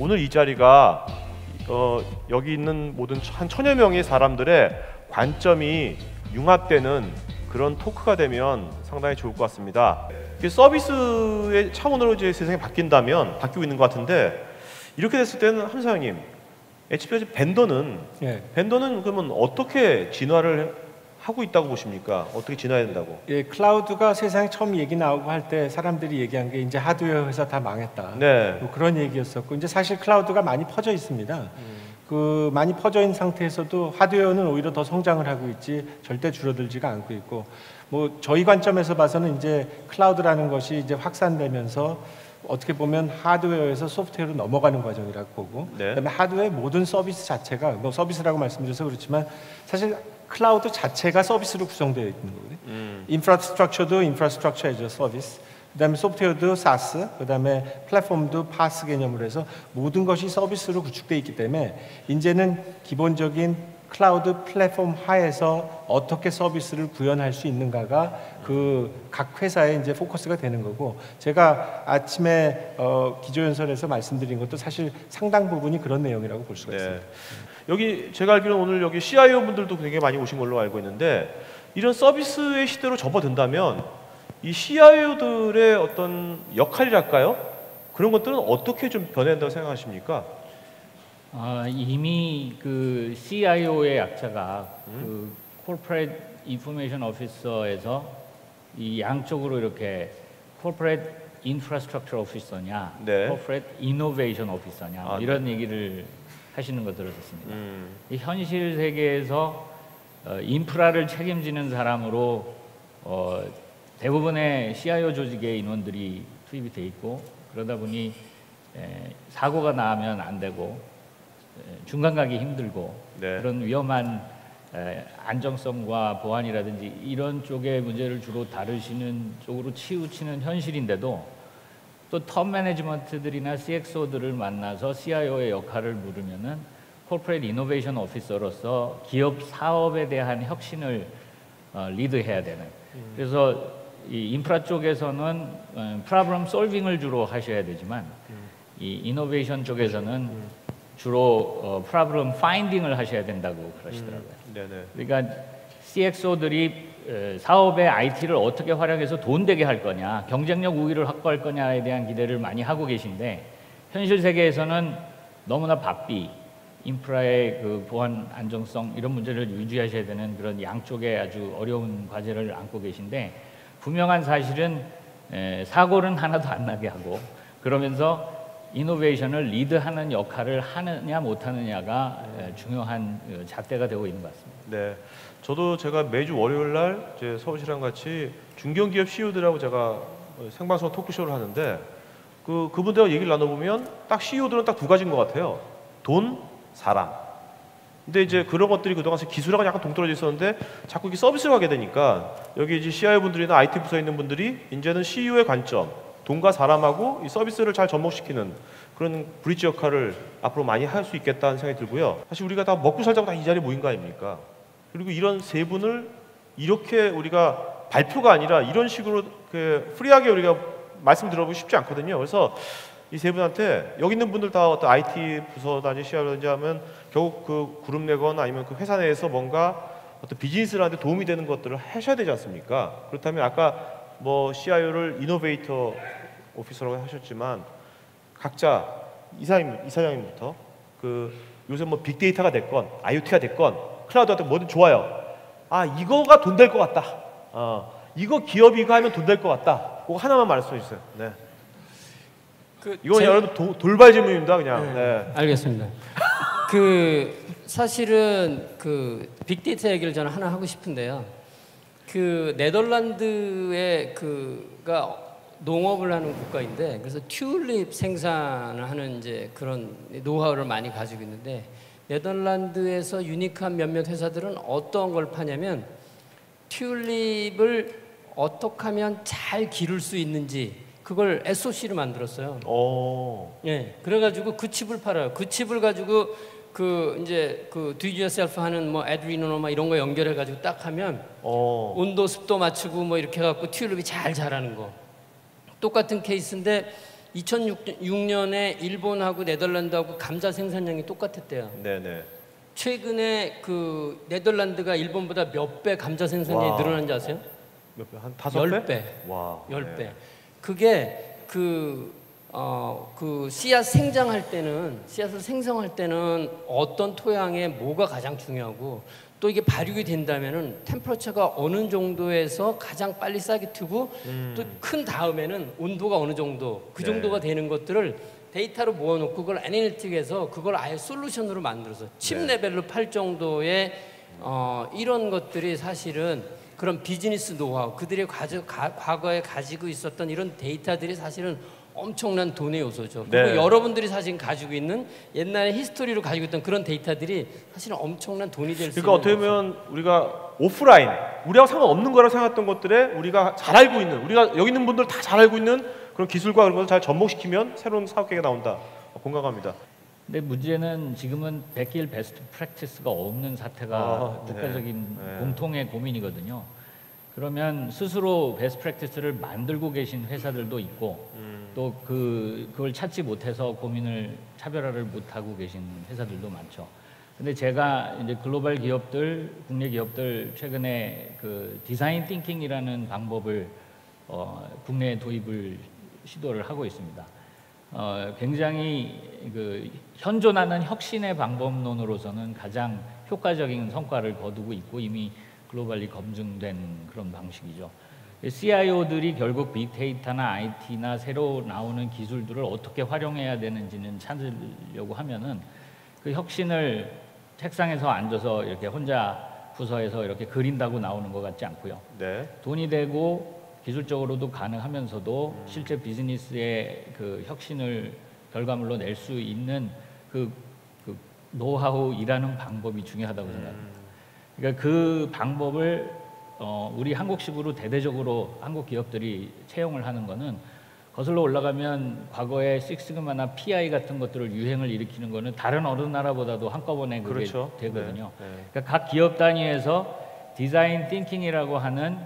오늘 이 자리가 여기 있는 모든 한 1000여 명의 사람들의 관점이 융합되는 그런 토크가 되면 상당히 좋을 것 같습니다. 서비스의 차원으로 이제 세상이 바뀐다면 바뀌고 있는 것 같은데 이렇게 됐을 때는 함 사장님, HP가 벤더는 그러면 어떻게 진화를 하고 있다고 보십니까? 어떻게 진화해야 된다고? 예, 클라우드가 세상에 처음 얘기 나오고 할 때 사람들이 얘기한 게 이제 하드웨어 회사 다 망했다. 네. 뭐 그런 얘기였었고 이제 사실 클라우드가 많이 퍼져 있습니다. 그 많이 퍼져 있는 상태에서도 하드웨어는 오히려 더 성장을 하고 있지 절대 줄어들지가 않고 있고 뭐 저희 관점에서 봐서는 이제 클라우드라는 것이 이제 확산되면서 어떻게 보면 하드웨어에서 소프트웨어로 넘어가는 과정이라고 보고 그다음에 하드웨어의 모든 서비스 자체가 뭐 서비스라고 말씀드려서 그렇지만 사실 클라우드 자체가 서비스로 구성되어 있는 거거든요. 인프라스트럭처도 인프라스트럭처 애저 서비스, 그다음에 소프트웨어도 SaaS, 그다음에 플랫폼도 PaaS 개념으로 해서 모든 것이 서비스로 구축되어 있기 때문에 이제는 기본적인 클라우드 플랫폼 하에서 어떻게 서비스를 구현할 수 있는가가 그 각 회사의 이제 포커스가 되는 거고 제가 아침에 기조연설에서 말씀드린 것도 사실 상당 부분이 그런 내용이라고 볼 수가 있습니다. 여기 제가 알기로는 오늘 여기 CIO 분들도 굉장히 많이 오신 걸로 알고 있는데 이런 서비스의 시대로 접어든다면 이 CIO들의 어떤 역할이랄까요? 그런 것들은 어떻게 좀 변해야 된다고 생각하십니까? 이미 그 CIO의 약자가 그 Corporate Information Officer에서 이 양쪽으로 이렇게 Corporate Infrastructure Officer냐, Corporate Innovation Officer냐 이런 얘기를 하시는 거 들었습니다. 이 현실 세계에서 인프라를 책임지는 사람으로 대부분의 CIO 조직의 인원들이 투입이 돼 있고 그러다 보니 사고가 나면 안 되고 중간 가기 힘들고 그런 위험한 안정성과 보안이라든지 이런 쪽의 문제를 주로 다루시는 쪽으로 치우치는 현실인데도 또 톱 매니지먼트들이나 CXO들을 만나서 CIO의 역할을 물으면은 Corporate Innovation Officer로서 기업 사업에 대한 혁신을 리드해야 되는. 그래서 이 인프라 쪽에서는 Problem Solving을 주로 하셔야 되지만 이 이노베이션 쪽에서는 주로 Problem Finding을 하셔야 된다고 그러시더라고요. 그러니까 CXO들이 사업의 IT를 어떻게 활용해서 돈 되게 할 거냐, 경쟁력 우위를 확보할 거냐에 대한 기대를 많이 하고 계신데 현실 세계에서는 너무나 바삐 인프라의 그 보안 안정성 이런 문제를 유지하셔야 되는 그런 양쪽의 아주 어려운 과제를 안고 계신데 분명한 사실은 사고는 하나도 안 나게 하고 그러면서 이노베이션을 리드하는 역할을 하느냐 못하느냐가 중요한 잣대가 되고 있는 것 같습니다. 네, 저도 제가 매주 월요일 날 이제 서울시랑 같이 중견기업 CEO들하고 제가 생방송 토크쇼를 하는데 그분들하고 얘기를 나눠보면 딱 CEO들은 딱 두 가지인 것 같아요. 돈, 사람. 근데 이제 그런 것들이 그동안 기술하고 약간 동떨어져 있었는데 자꾸 이게 서비스로 가게 되니까 여기 이제 CIO 분들이나 IT 부서에 있는 분들이 이제는 CEO의 관점, 돈과 사람하고 이 서비스를 잘 접목시키는 그런 브릿지 역할을 앞으로 많이 할 수 있겠다는 생각이 들고요. 사실 우리가 다 먹고 살자고 다 이 자리에 모인 거 아닙니까? 그리고 이런 세 분을 이렇게 우리가 발표가 아니라 이런 식으로 프리하게 우리가 말씀 들어보기 쉽지 않거든요. 그래서 이 세 분한테 여기 있는 분들 다 어떤 IT 부서든지 CIO든지 하면 결국 그 그룹 내거나 아니면 그 회사 내에서 뭔가 어떤 비즈니스를 하는데 도움이 되는 것들을 하셔야 되지 않습니까? 그렇다면 아까 뭐 CIO를 이노베이터 오피서라고 하셨지만 각자 이사장님부터 요새 뭐 빅데이터가 됐건 IoT가 됐건 클라우드가 됐건 뭐든 좋아요. 이거가 돈 될 것 같다. 이거 기업이 이거 하면 돈 될 것 같다. 그거 하나만 말씀해 주세요. 네. 이건 여러분 돌발 질문입니다, 그냥. 네. 알겠습니다. 사실은 빅데이터 얘기를 저는 하나 하고 싶은데요. 네덜란드의 가 농업을 하는 국가인데 그래서 튤립 생산을 하는 이제 그런 노하우를 많이 가지고 있는데 네덜란드에서 유니크한 몇몇 회사들은 어떤 걸 파냐면 튤립을 어떻게 하면 잘 기를 수 있는지 그걸 SOC를 만들었어요. 예, 그래가지고 그 칩을 팔아요. 그 칩을 가지고 이제 do it yourself 하는 뭐 애드리노나 막 이런 거 연결해가지고 딱 하면 온도 습도 맞추고 뭐 이렇게 해갖고 튤립이 잘 자라는 거. 똑같은 케이스인데 2006년에 일본하고 네덜란드하고 감자 생산량이 똑같았대요. 네네. 최근에 그 네덜란드가 일본보다 몇 배 감자 생산량이 늘어난지 아세요? 몇 배? 한 5배? 10배. 와. 10배. 네. 그게 그 씨앗 생장할 때는, 씨앗을 생성할 때는 어떤 토양에 뭐가 가장 중요하고, 또 이게 발육이 된다면은 템퍼러처가 어느 정도에서 가장 빨리 싹이 트고, 또 큰 다음에는 온도가 어느 정도, 그 정도가 되는 것들을 데이터로 모아놓고 그걸 애널리틱해서 그걸 아예 솔루션으로 만들어서 칩 레벨로 팔 정도의 이런 것들이 사실은 그런 비즈니스 노하우, 그들이 과거에 가지고 있었던 이런 데이터들이 사실은 엄청난 돈의 요소죠. 그리고 네. 여러분들이 사실 가지고 있는 옛날의 히스토리로 가지고 있던 그런 데이터들이 사실은 엄청난 돈이 될 수 있는. 그러니까 어떻게 보면 우리가 오프라인, 우리하고 상관없는 거라고 생각했던 것들에 우리가 잘 알고 있는, 우리가 여기 있는 분들 다 잘 알고 있는 그런 기술과 그런 것을 잘 접목시키면 새로운 사업 계획이 나온다. 공감합니다. 근데 문제는 지금은 백일 베스트 프랙티스가 없는 사태가 국가적인 공통의 고민이거든요. 그러면 스스로 베스트 프랙티스를 만들고 계신 회사들도 있고 또 그걸 찾지 못해서 차별화를 못하고 계신 회사들도 많죠. 근데 제가 이제 글로벌 기업들, 국내 기업들 최근에 그 디자인 띵킹이라는 방법을 국내에 도입을 시도를 하고 있습니다. 굉장히 그 현존하는 혁신의 방법론으로서는 가장 효과적인 성과를 거두고 있고 이미 글로벌리 검증된 그런 방식이죠. CIO들이 결국 빅데이터나 IT나 새로 나오는 기술들을 어떻게 활용해야 되는지는 찾으려고 하면은 그 혁신을 책상에서 앉아서 이렇게 혼자 부서에서 이렇게 그린다고 나오는 것 같지 않고요. 네. 돈이 되고 기술적으로도 가능하면서도 실제 비즈니스의 그 혁신을 결과물로 낼 수 있는 그 노하우 일하는 방법이 중요하다고 생각합니다. 그러니까 그 방법을 우리 한국식으로 대대적으로 한국 기업들이 채용을 하는 거는 거슬러 올라가면 과거에 식스그마나 PI 같은 것들을 유행을 일으키는 거는 다른 어느 나라보다도 한꺼번에 그게 그렇죠. 되거든요. 네. 네. 그러니까 각 기업 단위에서 디자인 띵킹이라고 하는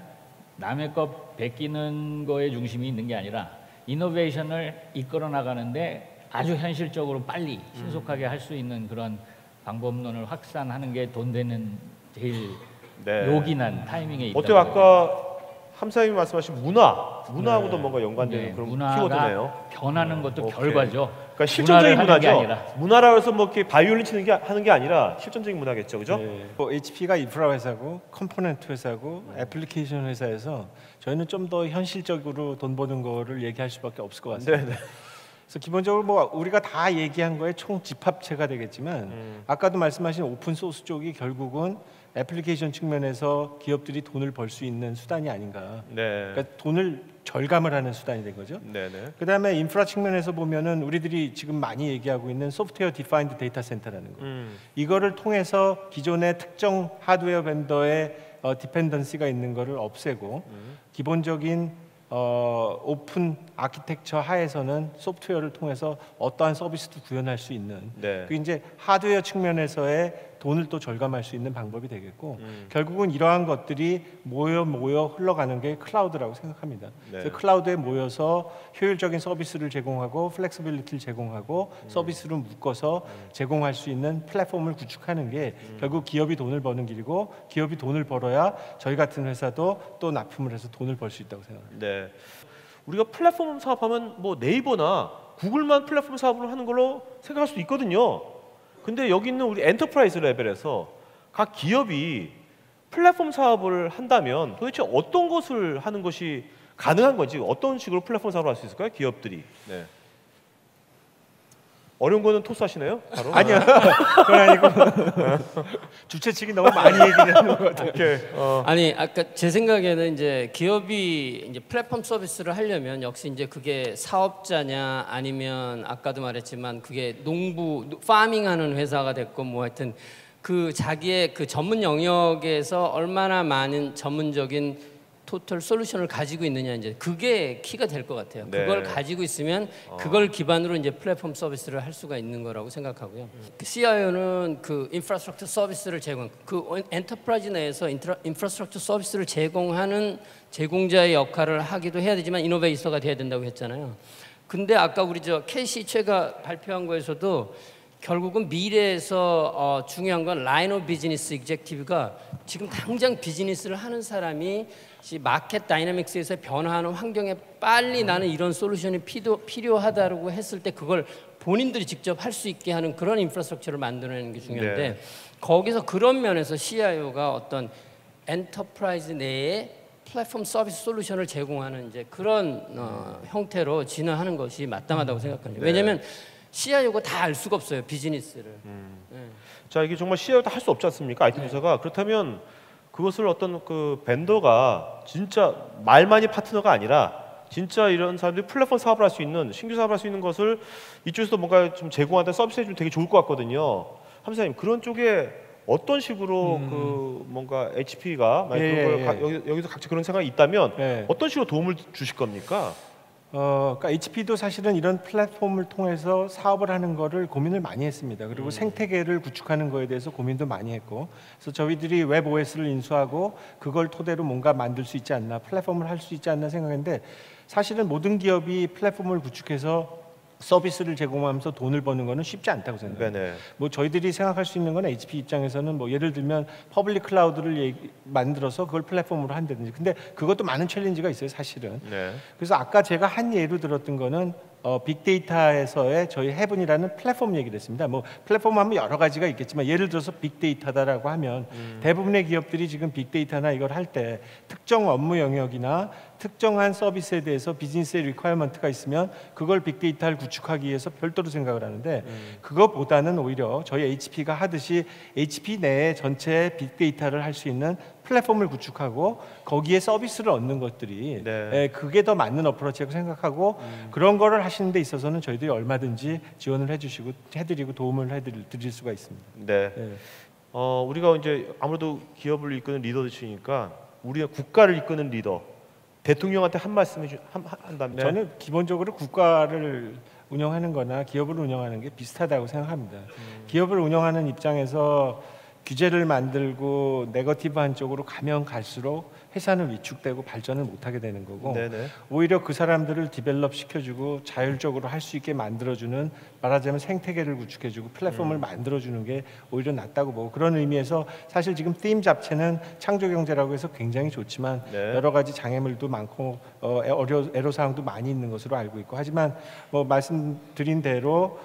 남의 것 베끼는 거에 중심이 있는 게 아니라 이노베이션을 이끌어 나가는데 아주 현실적으로 빨리 신속하게 할 수 있는 그런 방법론을 확산하는 게 돈 되는 제일 요긴한 타이밍에 있다. 어때요? 아까 함사님이 말씀하신 문화하고도 뭔가 연관되는 그런 키워드네요. 변하는 것도 결과죠. 그러니까 실존적인 문화죠. 문화라고 해서 뭐 이렇게 바이올린 하는 게 아니라 실존적인 문화겠죠, 그죠? HP가 인프라 회사고 컴포넌트 회사고 애플리케이션 회사에서 저희는 좀 더 현실적으로 돈 버는 거를 얘기할 수밖에 없을 것 같습니다. 네네. 그래서 기본적으로 뭐 우리가 다 얘기한 거에 총 집합체가 되겠지만 아까도 말씀하신 오픈 소스 쪽이 결국은 애플리케이션 측면에서 기업들이 돈을 벌 수 있는 수단이 아닌가. 네. 그러니까 돈을 절감을 하는 수단이 된 거죠. 네네. 그다음에 인프라 측면에서 보면은 우리들이 지금 많이 얘기하고 있는 소프트웨어 디파인드 데이터 센터라는 거. 이거를 통해서 기존의 특정 하드웨어 벤더의 디펜던시가 있는 거를 없애고 기본적인 오픈 아키텍처 하에서는 소프트웨어를 통해서 어떠한 서비스도 구현할 수 있는 그 이제 하드웨어 측면에서의 돈을 또 절감할 수 있는 방법이 되겠고 결국은 이러한 것들이 모여 흘러가는 게 클라우드라고 생각합니다. 그래서 클라우드에 모여서 효율적인 서비스를 제공하고 플렉시빌리티를 제공하고 서비스를 묶어서 제공할 수 있는 플랫폼을 구축하는 게 결국 기업이 돈을 버는 길이고 기업이 돈을 벌어야 저희 같은 회사도 또 납품을 해서 돈을 벌 수 있다고 생각합니다. 네. 우리가 플랫폼 사업하면 뭐 네이버나 구글만 플랫폼 사업을 하는 걸로 생각할 수도 있거든요. 근데 여기 있는 우리 엔터프라이즈 레벨에서 각 기업이 플랫폼 사업을 한다면 도대체 어떤 것을 하는 것이 가능한 건지 어떤 식으로 플랫폼 사업을 할 수 있을까요? 기업들이. 네. 어려운 거는 토스하시네요? 바로? 아니요. 그건 아니고 주최 측이 너무 많이 얘기를 하는 것 같아요. 아니 아까 제 생각에는 이제 기업이 이제 플랫폼 서비스를 하려면 역시 이제 그게 사업자냐 아니면 아까도 말했지만 그게 파밍하는 회사가 됐고 뭐 하여튼 그 자기의 그 전문 영역에서 얼마나 많은 전문적인 토탈 솔루션을 가지고 있느냐 이제 그게 키가 될 것 같아요. 네. 그걸 가지고 있으면 그걸 기반으로 이제 플랫폼 서비스를 할 수가 있는 거라고 생각하고요. CIO는 그 인프라스트럭처 서비스를 그 엔터프라이즈 내에서 인프라스트럭처 서비스를 제공하는 제공자의 역할을 하기도 해야 되지만 이노베이터가 돼야 된다고 했잖아요. 근데 아까 우리 저 캐시 최가 발표한 거에서도 결국은 미래에서 중요한 건 라인 오브 비즈니스 executive가 지금 당장 비즈니스를 하는 사람이 마켓 다이내믹스에서 변화하는 환경에 빨리 나는 이런 솔루션이 필요하다고 했을 때 그걸 본인들이 직접 할 수 있게 하는 그런 인프라스트럭처를 만들어내는 게 중요한데 네. 거기서 그런 면에서 CIO가 어떤 엔터프라이즈 내에 플랫폼 서비스 솔루션을 제공하는 이제 그런 형태로 진화하는 것이 마땅하다고 생각합니다. 네. 왜냐하면 CIO가 다 알 수가 없어요, 비즈니스를. 네. 자, 이게 정말 CIO가 다 할 수 없지 않습니까? IT 부서가. 네. 그렇다면 그것을 어떤 그 벤더가 진짜 말만이 파트너가 아니라 진짜 이런 사람들이 플랫폼 사업을 할 수 있는, 신규 사업을 할 수 있는 것을 이쪽에서 뭔가 좀 제공한다, 서비스 해주면 되게 좋을 것 같거든요. 함사님, 그런 쪽에 어떤 식으로 그 뭔가 HP가 만약 여기서 각자 그런 생각이 있다면 어떤 식으로 도움을 주실 겁니까? 그러니까 HP도 사실은 이런 플랫폼을 통해서 사업을 하는 거를 고민을 많이 했습니다. 그리고 생태계를 구축하는 거에 대해서 고민도 많이 했고, 그래서 저희들이 웹 OS를 인수하고 그걸 토대로 뭔가 만들 수 있지 않나, 플랫폼을 할 수 있지 않나 생각했는데, 사실은 모든 기업이 플랫폼을 구축해서 서비스를 제공하면서 돈을 버는 거는 쉽지 않다고 생각합니다. 네네. 뭐 저희들이 생각할 수 있는 건 HP 입장에서는 뭐 예를 들면 퍼블릭 클라우드를 만들어서 그걸 플랫폼으로 한다든지, 근데 그것도 많은 챌린지가 있어요, 사실은. 네. 그래서 아까 제가 한 예로 들었던 거는 빅데이터에서의 저희 헤븐이라는 플랫폼 얘기를 했습니다. 뭐 플랫폼 하면 여러 가지가 있겠지만 예를 들어서 빅데이터다라고 하면 대부분의 기업들이 지금 빅데이터나 이걸 할 때 특정 업무 영역이나 특정한 서비스에 대해서 비즈니스의 리퀘어먼트가 있으면 그걸 빅데이터를 구축하기 위해서 별도로 생각을 하는데 그것보다는 오히려 저희 HP가 하듯이 HP 내에 전체 빅데이터를 할 수 있는 플랫폼을 구축하고 거기에 서비스를 얻는 것들이 그게 더 맞는 어프로치라고 생각하고 그런 거를 하시는 데 있어서는 저희들이 얼마든지 지원을 해드리고 도움을 해드릴 수가 있습니다. 네. 우리가 이제 아무래도 기업을 이끄는 리더이시니까 우리가 국가를 이끄는 리더, 대통령한테 한 말씀 한다면 저는 기본적으로 국가를 운영하는 거나 기업을 운영하는 게 비슷하다고 생각합니다. 기업을 운영하는 입장에서 규제를 만들고 네거티브한 쪽으로 가면 갈수록 회사는 위축되고 발전을 못하게 되는 거고 오히려 그 사람들을 디벨롭 시켜주고 자율적으로 할 수 있게 만들어주는, 말하자면 생태계를 구축해주고 플랫폼을 만들어주는 게 오히려 낫다고 보고, 그런 의미에서 사실 지금 팀 자체는 창조경제라고 해서 굉장히 좋지만 여러 가지 장애물도 많고 애로사항도 많이 있는 것으로 알고 있고, 하지만 뭐 말씀드린 대로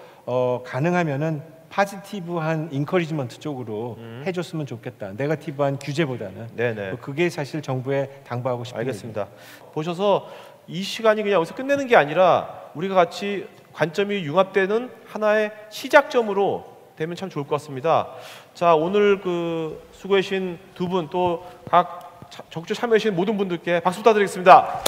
가능하면은 파지티브한 인커리지먼트 쪽으로 해줬으면 좋겠다. 네거티브한 규제보다는. 그게 사실 정부에 당부하고 싶은 알겠습니다. 얘기입니다. 보셔서 이 시간이 그냥 여기서 끝내는 게 아니라 우리가 같이 관점이 융합되는 하나의 시작점으로 되면 참 좋을 것 같습니다. 자, 오늘 그 수고해 주신 두 분, 또 각 적극 참여해 주신 모든 분들께 박수 부탁드리겠습니다.